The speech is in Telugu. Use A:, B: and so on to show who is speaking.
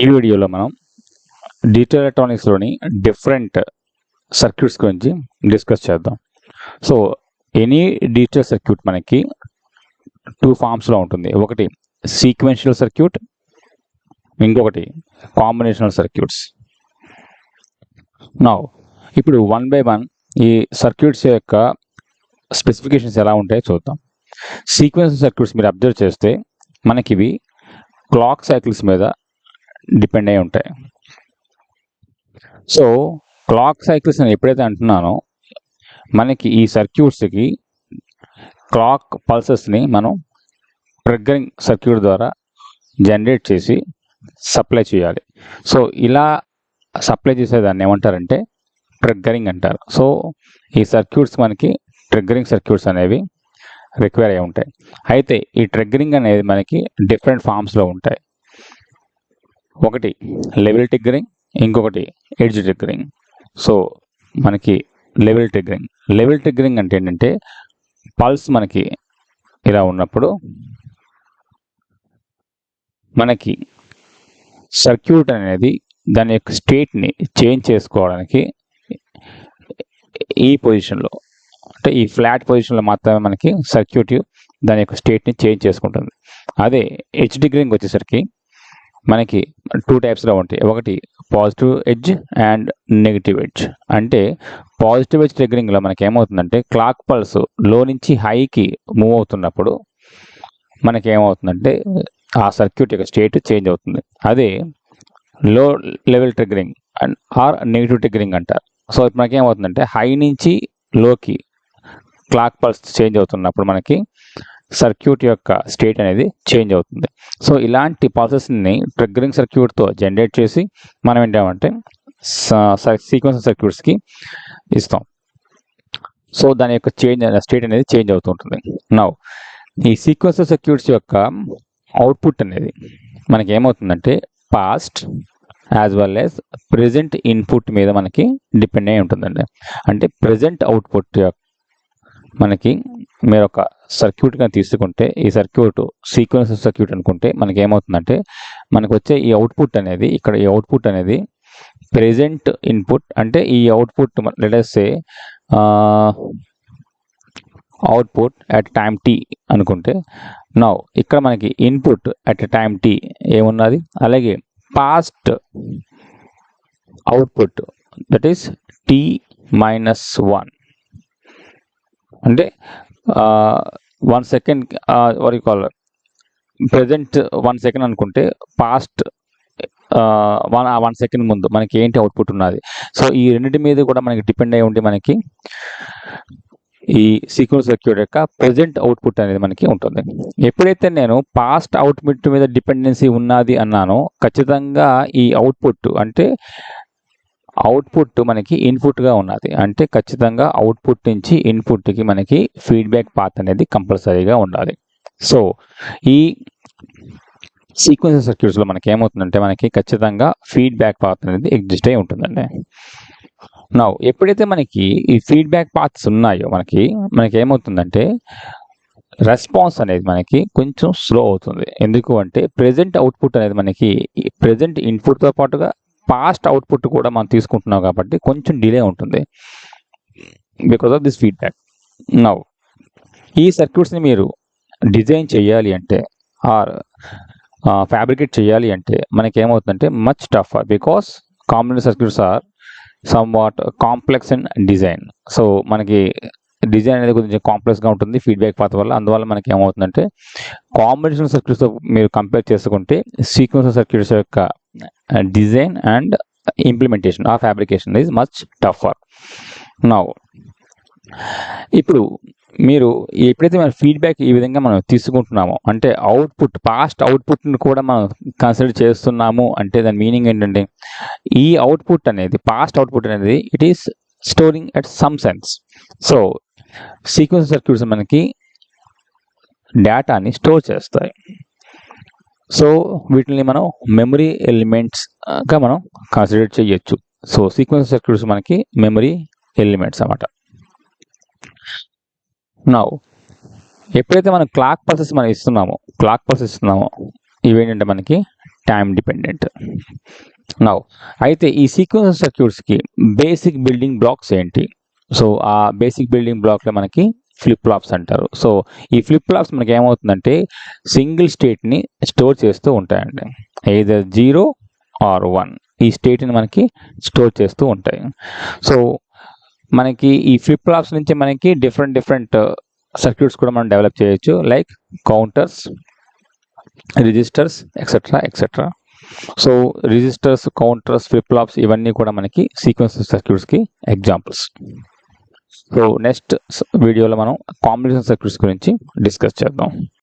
A: ఈ వీడియోలో మనం డిజిటల్ ఎలక్ట్రానిక్స్లోని డిఫరెంట్ సర్క్యూట్స్ గురించి డిస్కస్ చేద్దాం. సో ఎనీ డిజిటల్ సర్క్యూట్ మనకి టూ ఫామ్స్లో ఉంటుంది. ఒకటి సీక్వెన్షియల్ సర్క్యూట్, ఇంకొకటి కాంబినేషనల్ సర్క్యూట్స్. నౌ ఇప్పుడు వన్ బై వన్ ఈ సర్క్యూట్స్ యొక్క స్పెసిఫికేషన్స్ ఎలా ఉంటాయో చూద్దాం. సీక్వెన్షియల్ సర్క్యూట్స్ మీరు అబ్జర్వ్ చేస్తే మనకి ఇవి క్లాక్ సైకిల్స్ మీద డిపెండ్ అయి ఉంటాయి. సో క్లాక్ సైకిల్స్ అని ఎప్పుడైతే అంటున్నానో మనకి ఈ సర్క్యూట్స్కి క్లాక్ పల్సెస్ని మనం ట్రిగ్గరింగ్ సర్క్యూట్ ద్వారా జనరేట్ చేసి సప్లై చేయాలి. సో ఇలా సప్లై చేసేదాన్ని ఏమంటారంటే ట్రిగ్గరింగ్ అంటారు. సో ఈ సర్క్యూట్స్ మనకి ట్రిగ్గరింగ్ సర్క్యూట్స్ అనేవి రిక్వైర్ అయి ఉంటాయి. అయితే ఈ ట్రిగ్గరింగ్ అనేది మనకి డిఫరెంట్ ఫామ్స్లో ఉంటాయి. ఒకటి లెవెల్ ట్రిగ్గరింగ్, ఇంకొకటి ఎడ్జ్ ట్రిగ్గరింగ్. సో మనకి లెవెల్ ట్రిగ్గరింగ్ అంటే ఏంటంటే పల్స్ మనకి ఇలా ఉన్నప్పుడు మనకి సర్క్యూట్ అనేది దాని యొక్క స్టేట్ని చేంజ్ చేసుకోవడానికి ఈ పొజిషన్లో అంటే ఈ ఫ్లాట్ పొజిషన్లో మాత్రమే మనకి సర్క్యూట్ దాని యొక్క స్టేట్ని చేంజ్ చేసుకుంటుంది. అదే ఎడ్జ్ ట్రిగ్గరింగ్ వచ్చేసరికి మనకి టూ టైప్స్లో ఉంటాయి. ఒకటి positive edge and negative edge. అంటే పాజిటివ్ ఎడ్జ్ ట్రిగ్గరింగ్లో మనకి ఏమవుతుందంటే క్లాక్ పల్స్ లో నుంచి హైకి మూవ్ అవుతున్నప్పుడు మనకి ఏమవుతుందంటే ఆ సర్క్యూట్ యొక్క స్టేట్ చేంజ్ అవుతుంది. అదే లో level triggering and or negative triggering అంటారు. సో మనకి ఏమవుతుందంటే హై నుంచి లోకి క్లాక్ పల్స్ చేంజ్ అవుతున్నప్పుడు మనకి సర్క్యూట్ యొక్క స్టేట్ అనేది చేంజ్ అవుతుంది. సో ఇలాంటి పల్సెస్ని ట్రిగ్గరింగ్ సర్క్యూట్తో జనరేట్ చేసి మనం ఏంటంటే సీక్వెన్స్ సర్క్యూట్స్కి ఇస్తాం. సో దాని యొక్క స్టేట్ అనేది చేంజ్ అవుతుంటుంది. నౌ ఈ సీక్వెన్స్ సర్క్యూట్స్ యొక్క అవుట్పుట్ అనేది మనకి ఏమవుతుందంటే past as well as present input మీద మనకి డిపెండ్ అయి ఉంటుందండి. అంటే ప్రెజెంట్ అవుట్పుట్ మనకి మీరు ఒక సర్క్యూట్గా తీసుకుంటే ఈ సర్క్యూట్ సీక్వెన్స్ సర్క్యూట్ అనుకుంటే మనకి ఏమవుతుందంటే మనకు వచ్చే ఈ అవుట్పుట్ అనేది ఇక్కడ ఈ అవుట్పుట్ అనేది ప్రెజెంట్ ఇన్పుట్. అంటే ఈ output let us say output at time T అనుకుంటే నౌ ఇక్కడ మనకి ఇన్పుట్ అట్ టైం టీ ఏమున్నది, అలాగే past output that is t-1 అంటే 1 second what you call present 1 second అనుకుంటే పాస్ట్ 1 సెకండ్ ముందు మనకి ఏంటి అవుట్పుట్ ఉన్నది. సో ఈ రెండింటి మీద కూడా మనకి డిపెండ్ అయి ఉంటే మనకి ఈ సీక్వెన్స్ సర్క్యూట్ యొక్క ప్రెజెంట్ అవుట్పుట్ అనేది మనకి ఉంటుంది. ఎప్పుడైతే నేను పాస్ట్ అవుట్పుట్ మీద డిపెండెన్సీ ఉన్నది అన్నానో ఖచ్చితంగా ఈ అవుట్పుట్ అంటే అవుట్పుట్ మనకి ఇన్పుట్గా ఉన్నది. అంటే ఖచ్చితంగా అవుట్పుట్ నుంచి ఇన్పుట్కి మనకి ఫీడ్బ్యాక్ పాత్ అనేది కంపల్సరీగా ఉండాలి. సో ఈ సీక్వెన్స్ సర్క్యూట్స్లో మనకి ఏమవుతుందంటే మనకి ఖచ్చితంగా ఫీడ్బ్యాక్ పాత్ అనేది ఎగ్జిస్ట్ అయి ఉంటుందండి. నౌ ఎప్పుడైతే మనకి ఈ ఫీడ్బ్యాక్ పాత్స్ ఉన్నాయో మనకి ఏమవుతుందంటే రెస్పాన్స్ అనేది మనకి కొంచెం స్లో అవుతుంది. ఎందుకు అంటే ప్రెజెంట్ అవుట్పుట్ అనేది మనకి ప్రెజెంట్ ఇన్పుట్తో పాటుగా పాస్ట్ అవుట్పుట్ కూడా మనం తీసుకుంటున్నాం కాబట్టి కొంచెం డిలే ఉంటుంది because of this feedback. Now ఈ సర్క్యూట్స్ని మీరు డిజైన్ చేయాలి అంటే ఆర్ ఫ్యాబ్రికేట్ చేయాలి అంటే మనకి ఏమవుతుందంటే much tougher because combination circuits are somewhat complex and design. So మనకి డిజైన్ అనేది కొంచెం కాంప్లెక్స్గా ఉంటుంది ఫీడ్బ్యాక్ పాత్ వల్ల. అందువల్ల మనకి ఏమవుతుందంటే కాంబినేషన్ సర్క్యూట్స్తో మీరు కంపేర్ చేసుకుంటే సీక్వెన్స్ సర్క్యూట్స్ యొక్క డిజైన్ అండ్ ఇంప్లిమెంటేషన్ ఆ ఫ్యాబ్రికేషన్ ఈజ్ మచ్ టఫర్. నౌ ఇప్పుడు మీరు ఎప్పుడైతే మన ఫీడ్బ్యాక్ ఈ విధంగా మనం తీసుకుంటున్నామో అంటే అవుట్పుట్ పాస్ట్ అవుట్పుట్ని కూడా మనం కన్సిడర్ చేస్తున్నాము అంటే దాని మీనింగ్ ఏంటంటే ఈ అవుట్పుట్ అనేది పాస్ట్ అవుట్పుట్ అనేది it is storing at some sense. So sequence circuits మనకి డేటాని స్టోర్ చేస్తాయి. సో వీటిని మనం మెమరీ ఎలిమెంట్స్గా మనం కన్సిడర్ చేయొచ్చు. సో సీక్వెన్స్ సర్క్యూట్స్ మనకి మెమరీ ఎలిమెంట్స్ అన్నమాట. నౌ ఎప్పుడైతే మనం క్లాక్ పల్సెస్ మనం ఇస్తున్నామో ఇవేంటంటే మనకి టైం డిపెండెంట్. నౌ అయితే ఈ సీక్వెన్స్ సర్క్యూట్స్కి బేసిక్ బిల్డింగ్ బ్లాక్స్ ఏంటి? సో ఆ బేసిక్ బిల్డింగ్ బ్లాక్లో మనకి ఫ్లిప్ ఫ్లాప్స్ అంటారు. సో ఈ ఫ్లిప్ ఫ్లాప్స్ మనకి ఏమవుతుందంటే సింగిల్ స్టేట్ని స్టోర్ చేస్తూ ఉంటాయండి. ఎయిదర్ 0 or 1 ఈ స్టేట్ని మనకి స్టోర్ చేస్తూ ఉంటాయి. సో మనకి ఈ ఫ్లిప్ ఫ్లాప్స్ నుంచి మనకి డిఫరెంట్ సర్క్యూట్స్ కూడా మనం డెవలప్ చేయొచ్చు, like counters, registers, etcetera. So registers, counters, flip flops ఇవన్నీ కూడా మనకి సీక్వెన్స్ సర్క్యూట్స్కి ఎగ్జాంపుల్స్. సో నెక్స్ట్ వీడియోలో మనం కాంబినేషన్ సర్క్యూట్స్ గురించి డిస్కస్ చేద్దాం.